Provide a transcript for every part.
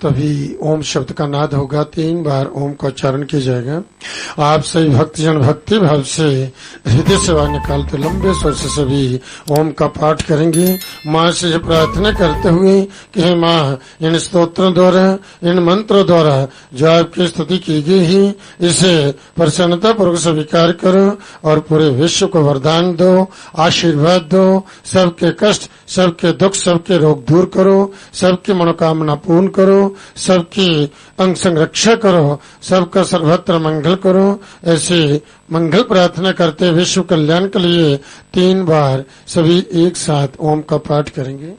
तभी ओम शब्द का नाद होगा। 3 बार ओम का उच्चारण किया जाएगा। आप सभी भक्तजन भक्ति भाव से हृदय से बाहर निकालते लंबे स्वर से सभी ओम का पाठ करेंगे। माँ से प्रार्थना करते हुए कि हे माँ, इन स्तोत्रों द्वारा, इन मंत्रों द्वारा जो आपकी स्तुति की गई है, इसे प्रसन्नता पूर्वक स्वीकार करो और पूरे विश्व को वरदान दो, आशीर्वाद दो। सबके कष्ट, सबके दुख, सबके रोग दूर करो, सबकी मनोकामना पूर्ण करो, सबकी अंग संरक्षा करो, सबका सर्वत्र मंगल करो। ऐसे मंगल प्रार्थना करते विश्व कल्याण के लिए 3 बार सभी एक साथ ओम का पाठ करेंगे।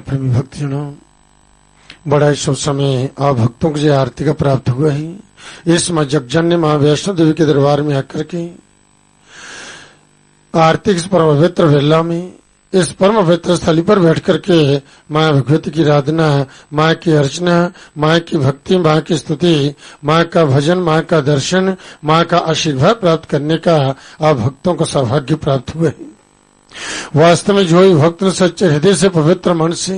प्रेमी भक्तजनों, बड़ा शुभ समय आप भक्तों को जो आरती का प्राप्त हुआ है। इस मां जगजननी मां वैष्णो देवी के दरबार में आकर के आरती के परम पवित्र वेला में, इस परम पवित्र स्थली पर बैठ करके मां भगवती की आराधना, मां की अर्चना, मां की भक्ति, मां की स्तुति, मां का भजन, मां का दर्शन, मां का आशीर्वाद प्राप्त करने का आप भक्तों को सौभाग्य प्राप्त हुआ है। वास्तव में जो ही भक्त सच्चे हृदय से पवित्र मन से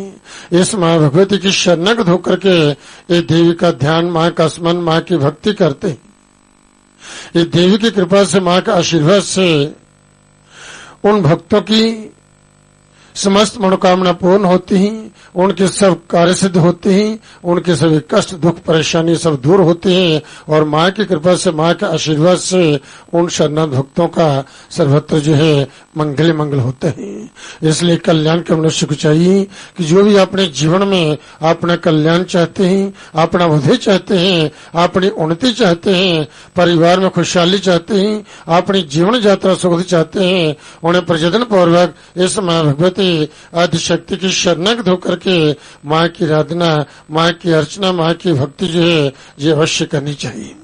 इस मां भगवती की शरणागत होकर के ये देवी का ध्यान, मां का स्मरण, मां की भक्ति करते हैं, ये देवी की कृपा से, मां का आशीर्वाद से उन भक्तों की समस्त मनोकामना पूर्ण होती हैं, उनके सब कार्य सिद्ध होते हैं, उनके सभी कष्ट, दुख, परेशानी सब दूर होते हैं और मां की कृपा से, मां के आशीर्वाद से उन शरणागत भक्तों का सर्वत्र जो है मंगल मंगल होते हैं। इसलिए कल्याण के मनुष्य को चाहिए कि जो भी अपने जीवन में अपना कल्याण चाहते हैं, अपना बुद्धि चाहते हैं, अपनी उन्नति चाहते हैं, परिवार में खुशहाली चाहते हैं, अपनी जीवन यात्रा सुखद चाहते हैं, उन्हें प्रयत्न पूर्वक इस मां भगवती आदिशक्ति की शरणागत होकर के मां की आराधना, मां की अर्चना, मां की भक्ति जो है ये अवश्य करनी चाहिए।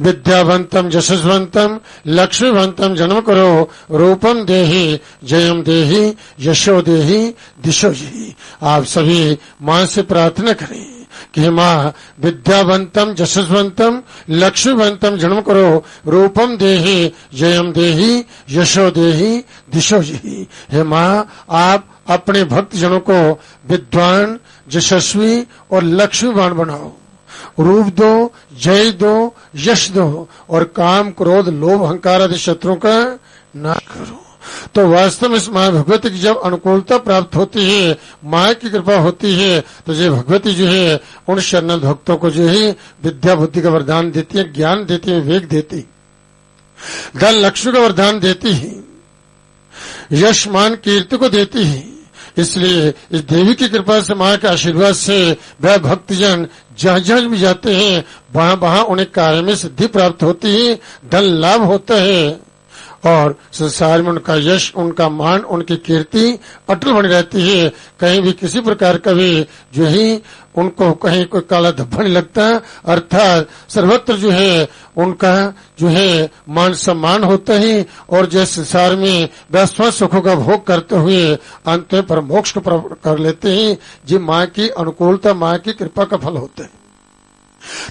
विद्यावंतम यशस्वंतम लक्ष्मीवंतम जन्म करो, रूपम देहि जयम देहि यशो देहि दिशो जी। आप सभी मां से प्रार्थना करें कि मां विद्यावंतम यशस्वंतम लक्ष्मीवंतम जन्म करो, रूपम देहि जयम देहि यशो देहि दिशो जी। हे मां, आप अपने भक्त जनों को विद्वान, यशस्वी और लक्ष्मीवान बनाओ, रूप दो, जय दो, यश दो और काम, क्रोध, लोभ, अहंकार आदि शत्रुओं का नाश करो। तो वास्तव में इस मां भगवती की जब अनुकूलता प्राप्त होती है, मां की कृपा होती है, तो ये भगवती जो है उन शरण भक्तों को जो है विद्या बुद्धि का वरदान देती है, ज्ञान देती है, विवेक देती है, धन लक्ष्मी का वरदान देती है, यश मान कीर्ति को देती है। इसलिए इस देवी की कृपा से, मां के आशीर्वाद से वह भक्तजन जहां जहां भी जाते हैं वहां वहां उन्हें कार्य में सिद्धि प्राप्त होती है, धन लाभ होता है और संसार में उनका यश, उनका मान, उनकी कीर्ति अटल बनी रहती है। कहीं भी किसी प्रकार का भी जो ही उनको कहीं कोई काला धब्बा नहीं लगता, अर्थात सर्वत्र जो है उनका जो है मान सम्मान होता है और जैसे संसार में वैश्व सुखों का भोग करते हुए अंत में परम मोक्ष को प्राप्त कर लेते हैं। जी माँ की अनुकूलता, माँ की कृपा का फल होता है।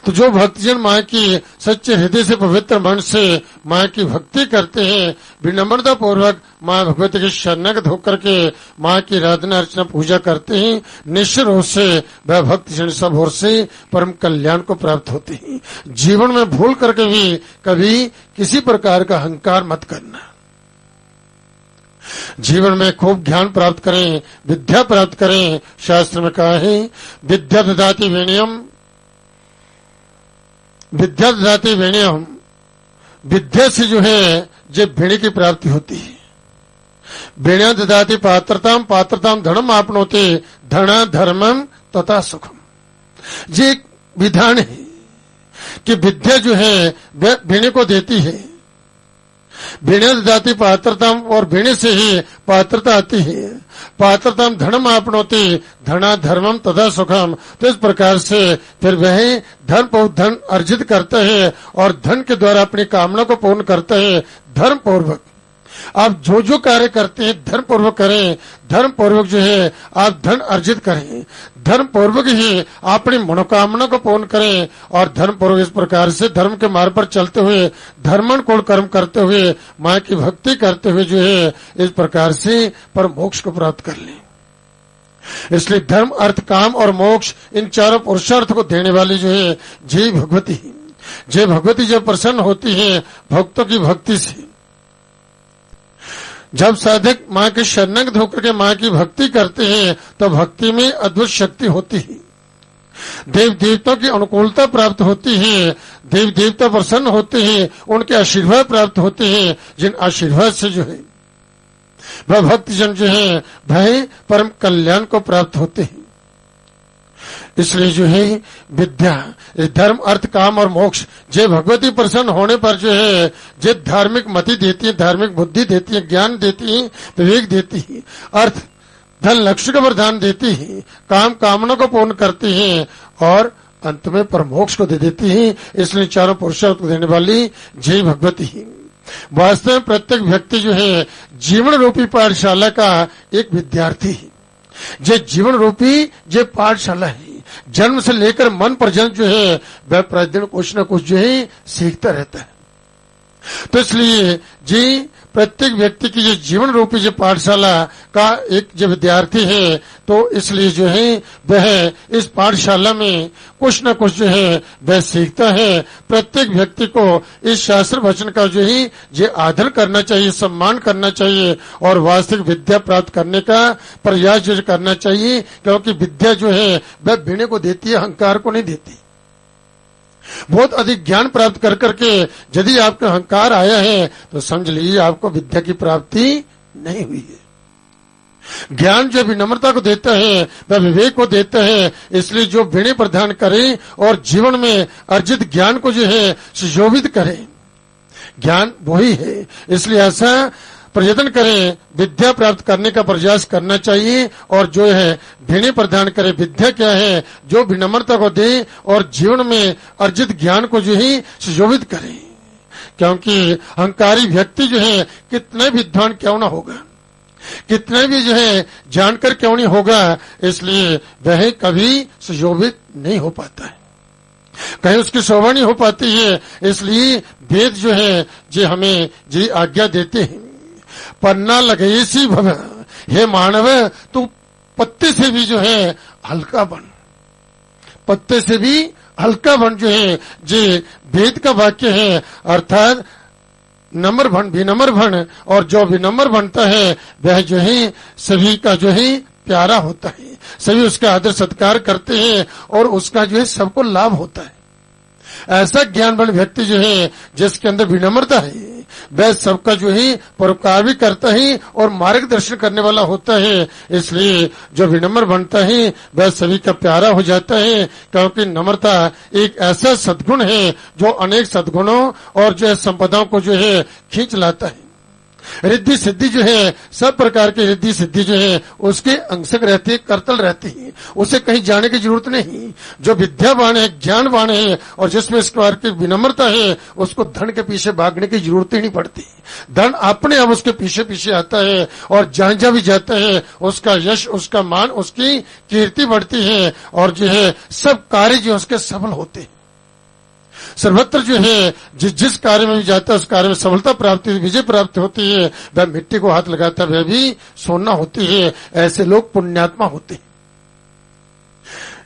तो जो भक्तजन माँ की सच्चे हृदय से, पवित्र मन से माँ की भक्ति करते हैं, विनम्रता पूर्वक माँ भगवती की शरणागत होकर के माँ की आराधना, अर्चना, पूजा करते हैं, निश्चित रूप से वह भक्तजन सब ओर से परम कल्याण को प्राप्त होते हैं। जीवन में भूल करके भी कभी किसी प्रकार का अहंकार मत करना। जीवन में खूब ज्ञान प्राप्त करें, विद्या प्राप्त करें। शास्त्र में कहा है विद्या ददाति विनयम, विद्या ददाति विनयम, विद्या से जो है जो विनय की प्राप्ति होती है। विनय ददाति पात्रताम, पात्रताम धर्म आपनोते, धन धर्मम तथा सुखम। ये एक विधान है कि विद्या जो है विनय को देती है, भिणे ददाति पात्रताम, और भिणे से ही पात्रता आती है। पात्रताम धर्म आपनोति धना धर्मम तथा सुखम। तो इस प्रकार से फिर वह धन अर्जित करता है और धन के द्वारा अपनी कामना को पूर्ण करता है धर्म पूर्वक। आप जो जो कार्य करते हैं धर्म पूर्वक करें, धर्म पूर्वक जो है आप धन अर्जित करें, धर्म पूर्वक ही अपनी मनोकामना को पूर्ण करें और धर्म पूर्वक इस प्रकार से धर्म के मार्ग पर चलते हुए धर्मानुकूल कर्म करते हुए माँ की भक्ति करते हुए जो है इस प्रकार से पर मोक्ष को प्राप्त कर ले। इसलिए धर्म अर्थ काम और मोक्ष इन चारों पुरुषार्थ को देने वाली जो है जय भगवती। जय भगवती जब प्रसन्न होती है भक्तों की भक्ति से, जब साधक माँ के शरणागत होकर के माँ की भक्ति करते हैं तो भक्ति में अद्भुत शक्ति होती है, देव देवताओं की अनुकूलता प्राप्त होती है, देव देवता प्रसन्न होते हैं, उनके आशीर्वाद प्राप्त होते हैं, जिन आशीर्वाद से जो है वह भक्तजन जो है वह परम कल्याण को प्राप्त होते हैं। इसलिए जो है विद्या धर्म अर्थ काम और मोक्ष जे भगवती प्रसन्न होने पर जो है जे धार्मिक मति देती है, धार्मिक बुद्धि देती है, ज्ञान देती है, विवेक देती है, अर्थ धन लक्ष्य को वरदान देती है, काम कामना को पूर्ण करती है और अंत में परमोक्ष को दे देती है। इसलिए चारों पुरुषार्थ को देने वाली जय भगवती है। वास्तव में प्रत्येक व्यक्ति जो है जीवन रूपी पाठशाला का एक विद्यार्थी है। जे जीवन रूपी जे पाठशाला है, जन्म से लेकर मन पर्यंत जो है वह प्रतिदिन कुछ न कुछ जो है सीखता रहता है। तो इसलिए जी प्रत्येक व्यक्ति की जो जीवन रूपी जो पाठशाला का एक जो विद्यार्थी है, तो इसलिए जो है वह इस पाठशाला में कुछ न कुछ जो है वह सीखता है। प्रत्येक व्यक्ति को इस शास्त्र वचन का जो है जो आदर करना चाहिए, सम्मान करना चाहिए और वास्तविक विद्या प्राप्त करने का प्रयास जो करना चाहिए, क्योंकि विद्या जो है वह वीणे को देती है, अहंकार को नहीं देती। बहुत अधिक ज्ञान प्राप्त कर करके यदि आपका अहंकार आया है तो समझ लीजिए आपको विद्या की प्राप्ति नहीं हुई है। ज्ञान जो विनम्रता को देता है वह विवेक को देता है। इसलिए जो विनय प्रदान करे और जीवन में अर्जित ज्ञान को जो है सुशोभित करे, ज्ञान वही है। इसलिए ऐसा प्रयत्न करें, विद्या प्राप्त करने का प्रयास करना चाहिए और जो है विनय प्रदान करे। विद्या क्या है? जो विनम्रता को दे और जीवन में अर्जित ज्ञान को जो है सुशोभित करे। क्योंकि अहंकारी व्यक्ति जो है कितने विद्वान क्यों ना होगा, कितने भी जो है जानकर क्यों नहीं होगा, इसलिए वह कभी सुशोभित नहीं हो पाता है, कहीं उसकी शोभा नहीं हो पाती है। इसलिए वेद जो है जो हमें जी आज्ञा देते हैं, पन्ना लगे सी भव, हे मानव तू पत्ते से भी जो है हल्का बन, पत्ते से भी हल्का बन जो है जे वेद का वाक्य है। अर्थात नम्र बन, विनम्र बन, और जो विनम्र बनता है वह जो है सभी का जो है प्यारा होता है, सभी उसका आदर सत्कार करते हैं और उसका जो है सबको लाभ होता है। ऐसा ज्ञानवान व्यक्ति जो है जिसके अंदर विनम्रता है वह सबका जो है परोपकार भी करता है और मार्गदर्शन करने वाला होता है। इसलिए जो विनम्र बनता है वह सभी का प्यारा हो जाता है, क्योंकि नम्रता एक ऐसा सद्गुण है जो अनेक सद्गुणों और जो है संपदाओं को जो है खींच लाता है। रिद्धि सिद्धि जो है सब प्रकार की रिद्धि सिद्धि जो है उसके अंशक रहती है, करतल रहती है, उसे कहीं जाने की जरूरत नहीं। जो विद्यावान है, ज्ञानवान है और जिसमें इस प्रकार की विनम्रता है उसको धन के पीछे भागने की जरूरत ही नहीं पड़ती। धन अपने आप उसके पीछे पीछे आता है और जहां जहां भी जाता है उसका यश, उसका मान, उसकी कीर्ति बढ़ती है और जो है सब कार्य जो उसके सफल होते हैं। सर्वत्र जो है जिस कार्य में भी जाता है उस कार्य में सफलता प्राप्ति, विजय प्राप्त होती है। वह मिट्टी को हाथ लगाता है वह भी सोना होती है। ऐसे लोग पुण्यात्मा होते हैं।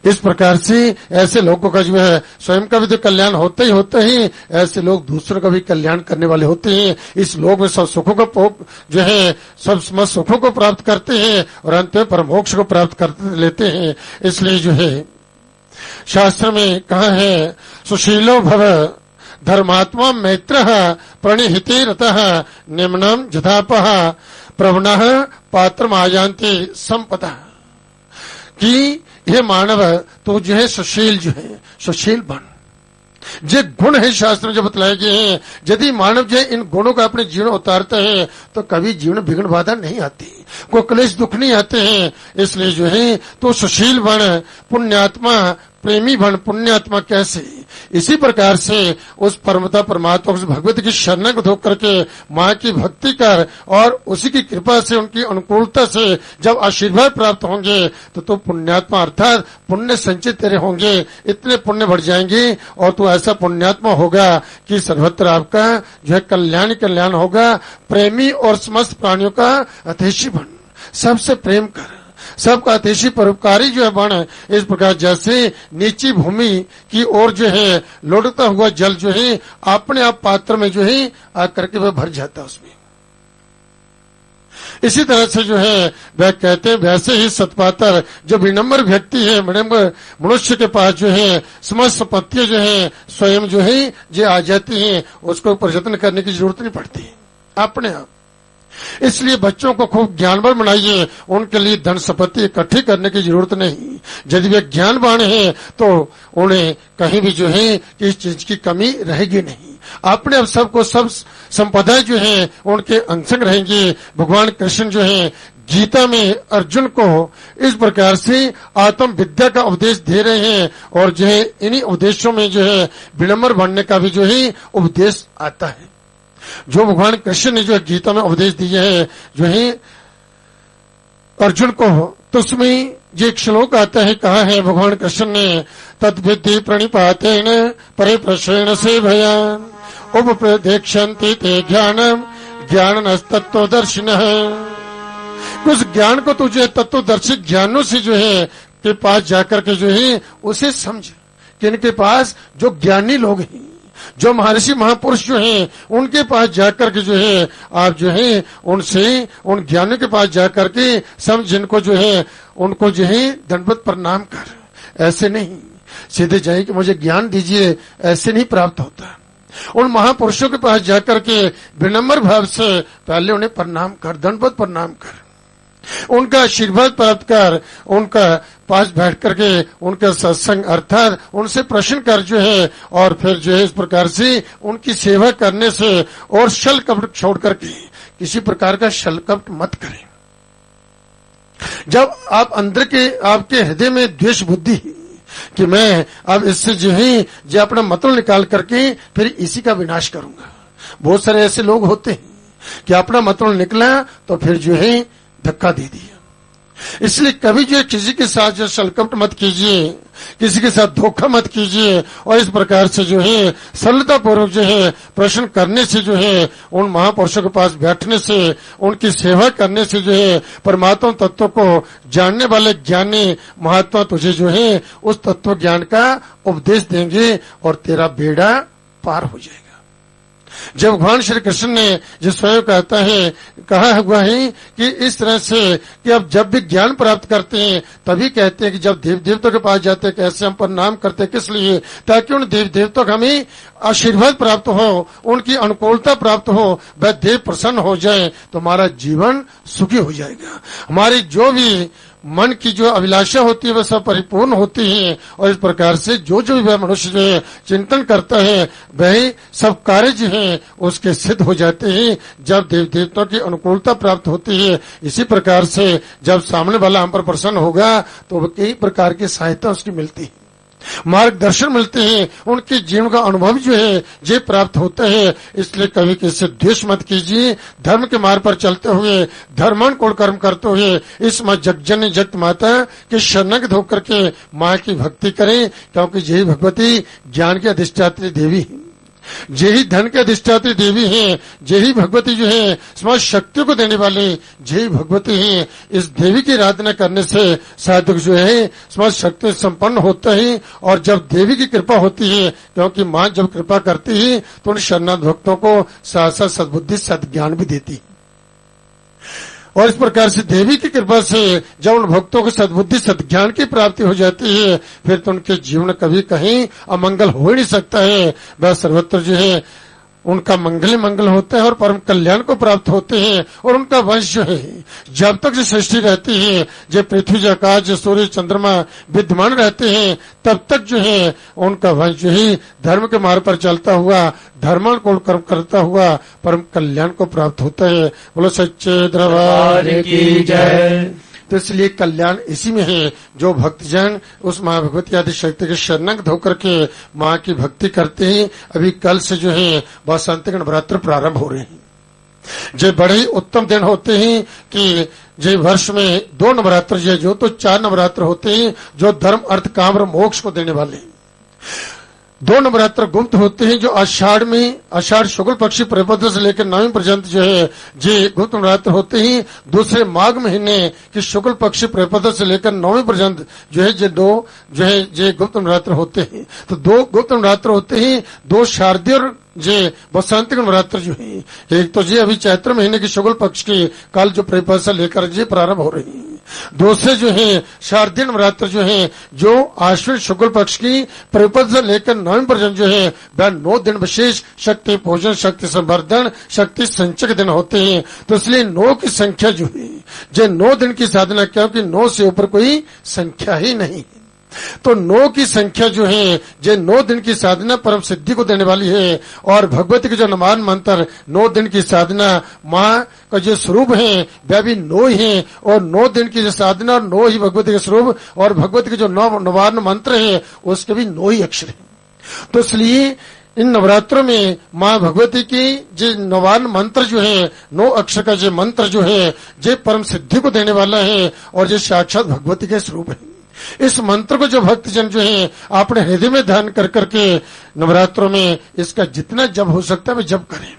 इस प्रकार से ऐसे लोगों का जो है स्वयं का भी तो कल्याण होता ही होता है, ऐसे लोग दूसरों का भी कल्याण करने वाले होते हैं। इस लोक में सब सुखों को जो है सब समस्त सुखों को प्राप्त करते हैं और अंत में परमोक्ष को प्राप्त कर लेते हैं। इसलिए जो है शास्त्र में कहा है सुशीलो भव धर्मात्मा मैत्र प्रणिहिते रतः निम्नम जथापः प्रवणः पात्रम आयान्ति संपदा, कि हे मानव तो जो है सुशील जो है सुशील बन, जो गुण है शास्त्र में जो बतलाए गए हैं, यदि मानव जो इन गुणों का अपने जीवन उतारता है तो कभी जीवन विघ्न बाधा नहीं आती, कोई क्लेश दुख नहीं आते हैं। इसलिए जो है तो सुशील बन, पुण्यात्मा प्रेमी बन। पुण्यात्मा कैसे? इसी प्रकार से उस परमता परमात्मा उस भगवती की शरण को धोकर के माँ की भक्ति कर और उसी की कृपा से उनकी अनुकूलता से जब आशीर्वाद प्राप्त होंगे तो पुण्यात्मा अर्थात पुण्य संचित तेरे होंगे, इतने पुण्य बढ़ जाएंगे और तू ऐसा पुण्यात्मा होगा कि सर्वत्र आपका जो है कल्याण कल्याण होगा। प्रेमी और समस्त प्राणियों का अतिशी बन, सबसे प्रेम कर, सबका अतिशी परोपकारी जो है बन। इस प्रकार जैसे नीची भूमि की ओर जो है लौटता हुआ जल जो है अपने आप पात्र में जो है आकर के वह भर जाता है उसमें। इसी तरह से जो है वह कहते हैं वैसे ही सत्पात्र जो विनम्र व्यक्ति है, विनम्र मनुष्य के पास जो है समस्त संपत्तियां जो है स्वयं जो है जो आ जाती हैं, उसको प्रयत्न करने की जरूरत नहीं पड़ती अपने आप। इसलिए बच्चों को खूब ज्ञानवान बनाइए, उनके लिए धन संपत्ति इकट्ठी करने की जरूरत नहीं। यदि वे ज्ञानवान है तो उन्हें कहीं भी जो है किस चीज की कमी रहेगी नहीं। अपने अब सबको सब संपदा जो है उनके अंशंग रहेंगे। भगवान कृष्ण जो है गीता में अर्जुन को इस प्रकार से आत्म विद्या का उपदेश दे रहे हैं और जो है इन्हीं उपदेशों में जो है विनम्र बनने का भी जो है उपदेश आता है। जो भगवान कृष्ण ने जो गीता में उपदेश दिए है जो है अर्जुन को, तो उसमें जो एक श्लोक आता है, कहा है भगवान कृष्ण ने तद्विद्धि प्रणिपातेन परे प्रश्रेण से भयान उपदेक्षन्ति ते ज्ञानम ज्ञाननस्तत्वदर्शिनः। उस ज्ञान को तुझे तत्वदर्शी ज्ञानों से जो है के पास जाकर के जो है उसे समझ। किनके पास? जो ज्ञानी लोग हैं, जो महर्षि महापुरुष जो हैं उनके पास जाकर के जो है आप जो है उनसे उन ज्ञानियों के पास जाकर के समझ, जिनको जो है उनको जो है दंडवत प्रणाम कर। ऐसे नहीं सीधे जाए कि मुझे ज्ञान दीजिए, ऐसे नहीं प्राप्त होता। उन महापुरुषों के पास जाकर के विनम्र भाव से पहले उन्हें प्रणाम कर, दंडवत प्रणाम कर, उनका आशीर्वाद प्राप्त कर, उनका पास बैठ करके उनका सत्संग अर्थात उनसे प्रश्न कर जो है और फिर जो है इस प्रकार से उनकी सेवा करने से और छल कपट छोड़ करके किसी प्रकार का छल कपट मत करें। जब आप अंदर के आपके हृदय में द्वेष बुद्धि कि मैं अब इससे जो है जो अपना मतलब निकाल करके फिर इसी का विनाश करूंगा। बहुत सारे ऐसे लोग होते हैं कि अपना मतलब निकला तो फिर जो है धक्का दे दिया। इसलिए कभी जो किसी के साथ जो छलकपट मत कीजिए, किसी के साथ धोखा मत कीजिए और इस प्रकार से जो है सरलता पूर्वक जो है प्रश्न करने से जो है उन महापुरुषों के पास बैठने से उनकी सेवा करने से जो है परमात्मा तत्व को जानने वाले ज्ञानी महात्मा तुझे जो है उस तत्व ज्ञान का उपदेश देंगे और तेरा बेड़ा पार हो जाएगा। जब भगवान श्री कृष्ण ने जो स्वयं कहता है, कहा हुआ है कि इस तरह से कि अब जब भी ज्ञान प्राप्त करते हैं तभी कहते हैं कि जब देव देवताओं के पास जाते हैं कैसे हम प्रणाम करते हैं, किस लिए? ताकि उन देव देवताओं का हमें आशीर्वाद प्राप्त हो, उनकी अनुकूलता प्राप्त हो, वह देव प्रसन्न हो जाए तो हमारा जीवन सुखी हो जाएगा। हमारी जो भी मन की जो अभिलाषा होती है वह सब परिपूर्ण होती है और इस प्रकार से जो जो वह मनुष्य जो है चिंतन करता है वही सब कार्य जो है उसके सिद्ध हो जाते हैं जब देव देवताओं की अनुकूलता प्राप्त होती है। इसी प्रकार से जब सामने वाला हम पर प्रसन्न होगा तो कई प्रकार की सहायता उसकी मिलती है, मार्गदर्शन मिलते हैं, उनके जीवन का अनुभव जो है ये प्राप्त होता है। इसलिए कभी किसी द्वेष मत कीजिए। धर्म के मार्ग पर चलते हुए धर्मानुकूल कर्म करते हुए इस माँ जगजननी जगत माता के शरण होकर के माँ की भक्ति करें, क्योंकि यही भगवती ज्ञान की अधिष्ठात्री देवी है, यही धन के अधिष्ठात्री देवी हैं, यही भगवती जो है समस्त शक्तियों को देने वाली यही भगवती हैं। इस देवी की आराधना करने से साधक जो है समस्त शक्ति संपन्न होता है और जब देवी की कृपा होती है, क्योंकि माँ जब कृपा करती है तो उन शरणागत भक्तों को साथ साथ सद्बुद्धि सद्ज्ञान भी देती है और इस प्रकार से देवी की कृपा से जब उन भक्तों को सद्बुद्धि सद्ज्ञान की प्राप्ति हो जाती है फिर तो उनके जीवन कभी कहीं अमंगल हो ही नहीं सकता है। वह सर्वत्र जो है उनका मंगल ही मंगल होता है और परम कल्याण को प्राप्त होते हैं। और उनका वंश जो है जब तक जो सृष्टि रहती है, जो पृथ्वी आकाश जो सूर्य चंद्रमा विद्यमान रहते हैं, तब तक जो है उनका वंश जो है धर्म के मार्ग पर चलता हुआ, धर्म को कर्म करता हुआ परम कल्याण को प्राप्त होता है। बोलो सच्चे दरबार की जय। तो इसलिए कल्याण इसी में है। जो भक्तजन उस माँ भगवती आदि शक्ति के शरणागत होकर के माँ की भक्ति करते हैं, अभी कल से जो है बसंत के नवरात्र प्रारंभ हो रहे हैं। जो बड़े ही उत्तम दिन होते हैं कि जो वर्ष में 2 नवरात्र जो तो 4 नवरात्र होते हैं, जो धर्म अर्थ काम और मोक्ष को देने वाले हैं। 2 नवरात्र गुप्त होते हैं, जो आषाढ़ शुक्ल पक्षी प्रतिपद से लेकर 9वीं पर्यंत जो है जे गुप्त नवरात्र होते हैं। दूसरे माघ महीने के शुक्ल पक्षी प्रतिपद से लेकर 9वीं पर्यंत जो है जे 2 जो है जे गुप्त नवरात्र होते हैं। तो 2 गुप्त नवरात्र होते हैं, 2 शारदीय और जे बसंत के नवरात्र जो है। एक तो जी अभी चैत्र महीने के शुक्ल पक्ष की कल जो प्रतिपद से लेकर जी प्रारंभ हो रही है। दूसरे जो है शारदीय नवरात्र जो है, जो आश्विन शुक्ल पक्ष की प्रतिपद से लेकर 9वीं पर्यंत जो है वह 9 दिन विशेष शक्ति पूजन, शक्ति संवर्धन, शक्ति संचय के दिन होते हैं। तो इसलिए 9 की संख्या जो है जो 9 दिन की साधना, क्योंकि 9 से ऊपर कोई संख्या ही नहीं। तो 9 की संख्या जो है जो 9 दिन की साधना परम सिद्धि को देने वाली है। और भगवती के जो नमान मंत्र 9 दिन की साधना माँ का जो स्वरूप है वह भी 9 ही है। और 9 दिन की जो साधना और 9 ही भगवती के स्वरूप, और भगवती के जो 9 नवार्न मंत्र है उसके भी 9 ही अक्षर है। तो इसलिए इन नवरात्रों में माँ भगवती की जो नवार्न मंत्र जो है 9 अक्षर का जो मंत्र जो है जो परम सिद्धि को देने वाला है और जो साक्षात भगवती के स्वरूप है। इस मंत्र को जो भक्तजन जो है अपने हृदय में ध्यान कर करके नवरात्रों में इसका जितना जप हो सकता है वे जप करें।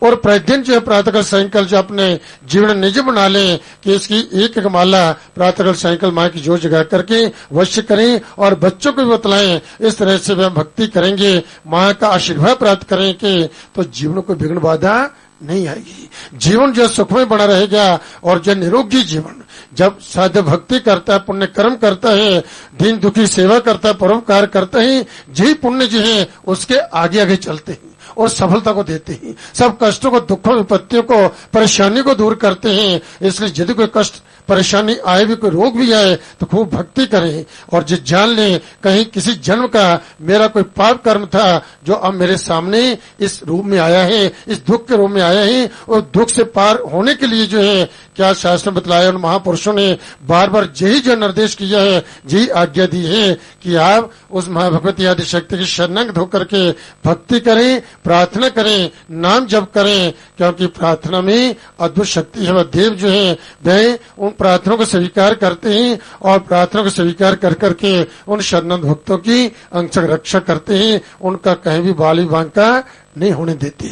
और प्रतिदिन जो है प्रातःकाल सायंकाल जो अपने जीवन निज बना लें कि इसकी एक एक माला प्रातःकाल सायंकाल माँ की जोर जगा करके वश्य करें और बच्चों को भी बतलाएं। इस तरह से वे भक्ति करेंगे, माँ का आशीर्वाद प्राप्त करेंगे, तो जीवन को विघ्न बाधा नहीं आएगी। जीवन जो सुखमय बना रहेगा और जो निरोगी जीवन, जब साध्य भक्ति करता है, पुण्य कर्म करता है, दीन दुखी सेवा करता है, परोपकार करता है, यही पुण्य जो है उसके आगे आगे चलते हैं और सफलता को देते हैं। सब कष्टों को, दुखों, विपत्तियों को, परेशानी को दूर करते हैं। इसलिए यदि कोई कष्ट परेशानी आए भी, कोई रोग भी आए, तो खूब भक्ति करें और जो जान ले कहीं किसी जन्म का मेरा कोई पाप कर्म था जो अब मेरे सामने इस रूप में आया है, इस दुख के रूप में आया है, और दुख से पार होने के लिए जो है क्या शास्त्र बतलाया और महापुरुषों ने बार बार यही जो निर्देश किया है, यही आज्ञा दी है कि आप उस महाभगवती आदि शक्ति की शरणागत होकर के भक्ति करें, प्रार्थना करें, नाम जप करें, क्योंकि प्रार्थना में अद्भुत शक्ति है। वह देव जो है वह उन प्रार्थना को स्वीकार करते हैं और प्रार्थना को स्वीकार कर करके उन शरणागत भक्तों की अंशक रक्षा करते हैं, उनका कहीं भी बाली बांका नहीं होने देते।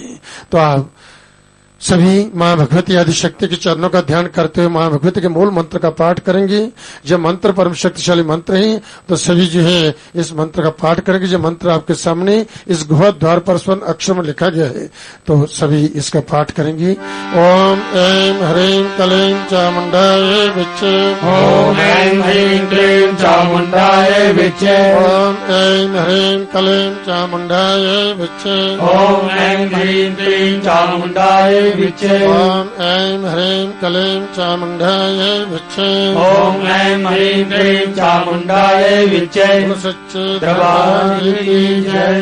तो आप सभी माँ भगवती आदि शक्ति के चरणों का ध्यान करते हुए माँ भगवती के मूल मंत्र का पाठ करेंगे। जब मंत्र परम शक्तिशाली मंत्र है तो सभी जो है इस मंत्र का पाठ करेंगे। जो मंत्र आपके सामने इस गुहा द्वार पर स्वर्ण अक्षर में लिखा गया है, तो सभी इसका पाठ करेंगे। ओम ऐं ह्रीं क्लीं चामुंडाय विच्चे, ओम ऐं ह्रीं क्लीं चामुंडाय विच्चे, ओम ऐं ह्रीं क्लीं चामुंडाय विच्चे, ओम ऐं ह्रीं क्लीं चामुंडाय विच्चे, ओम ऐं ह्रीं क्लीं चामुंडाय विच्चे, ओम ऐं ह्रीं क्लीं चामुंडाय विच्चे। सच्चे दरबार की जय।